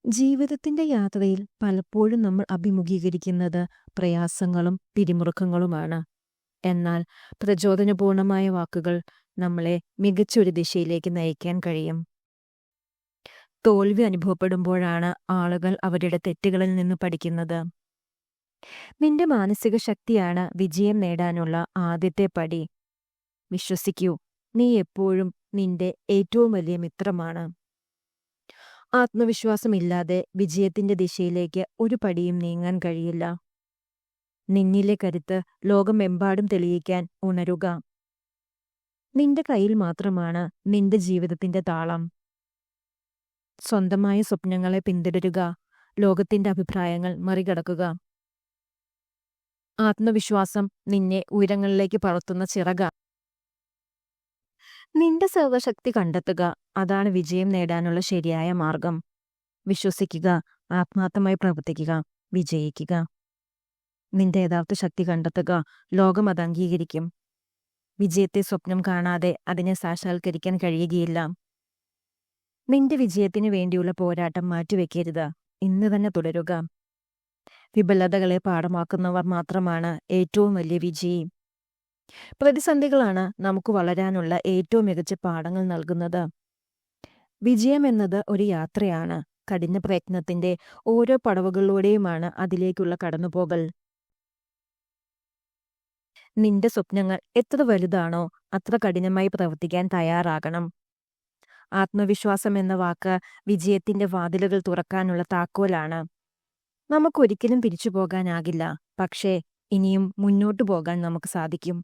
ജീവിതത്തിന്റെ യാത്രയിൽ പലപ്പോഴും നമ്മൾ അഭിമുഖീകരിക്കുന്നത് പ്രയാസങ്ങളും പിരിമുറുക്കങ്ങളുമാണ്. എന്നാൽ പ്രചോദനപൂർണമായ വാക്കുകൾ നമ്മളെ മികച്ചൊരു ദിശയിലേക്ക് നയിക്കാൻ കഴിയും. തോൽവി അനുഭവപ്പെടുമ്പോഴാണ് ആളുകൾ അവരുടെ തെറ്റുകളിൽ നിന്ന് പഠിക്കുന്നത്. നിന്റെ മാനസിക ശക്തിയാണ് വിജയം നേടാനുള്ള ആദ്യത്തെ പടി. വിശ്വസിക്കൂ, നീ എപ്പോഴും നിന്റെ ഏറ്റവും വലിയ മിത്രമാണ്. ആത്മവിശ്വാസമില്ലാതെ വിജയത്തിന്റെ ദിശയിലേക്ക് ഒരു പടിയും നീങ്ങാൻ കഴിയില്ല. നിന്നിലെ കരുത്ത് ലോകമെമ്പാടും തെളിയിക്കാൻ ഉണരുക. നിന്റെ കയ്യിൽ മാത്രമാണ് നിന്റെ ജീവിതത്തിന്റെ താളം. സ്വന്തമായ സ്വപ്നങ്ങളെ പിന്തുടരുക, ലോകത്തിന്റെ അഭിപ്രായങ്ങൾ മറികടക്കുക. ആത്മവിശ്വാസം നിന്നെ ഉയരങ്ങളിലേക്ക് പറത്തുന്ന ചിറക. നിന്റെ സർവശക്തി കണ്ടെത്തുക, അതാണ് വിജയം നേടാനുള്ള ശരിയായ മാർഗം. വിശ്വസിക്കുക, ആത്മാർത്ഥമായി പ്രവർത്തിക്കുക, വിജയിക്കുക. നിന്റെ യഥാർത്ഥ ശക്തി കണ്ടെത്തുക, ലോകം അത് അംഗീകരിക്കും. വിജയത്തെ സ്വപ്നം കാണാതെ അതിനെ സാക്ഷാത്കരിക്കാൻ കഴിയുകയില്ല. നിന്റെ വിജയത്തിന് വേണ്ടിയുള്ള പോരാട്ടം മാറ്റിവെക്കരുത്, ഇന്ന് തന്നെ തുടരുക. വിഫലതകളെ പാഠമാക്കുന്നവർ മാത്രമാണ് ഏറ്റവും വലിയ വിജയി. പ്രതിസന്ധികളാണ് നമുക്ക് വളരാനുള്ള ഏറ്റവും മികച്ച പാഠങ്ങൾ നൽകുന്നത്. വിജയം എന്നത് ഒരു യാത്രയാണ്. കഠിന പ്രയത്നത്തിന്റെ ഓരോ പടവുകളിലൂടെയുമാണ് അതിലേക്കുള്ള കടന്നുപോകൽ. നിന്റെ സ്വപ്നങ്ങൾ എത്ര വലുതാണോ അത്ര കഠിനമായി പ്രവർത്തിക്കാൻ തയ്യാറാകണം. ആത്മവിശ്വാസം എന്ന വാക്ക് വിജയത്തിന്റെ വാതിലുകൾ തുറക്കാനുള്ള താക്കോലാണ്. നമുക്കൊരിക്കലും തിരിച്ചു പോകാനാകില്ല, പക്ഷേ ഇനിയും മുന്നോട്ടു പോകാൻ നമുക്ക് സാധിക്കും.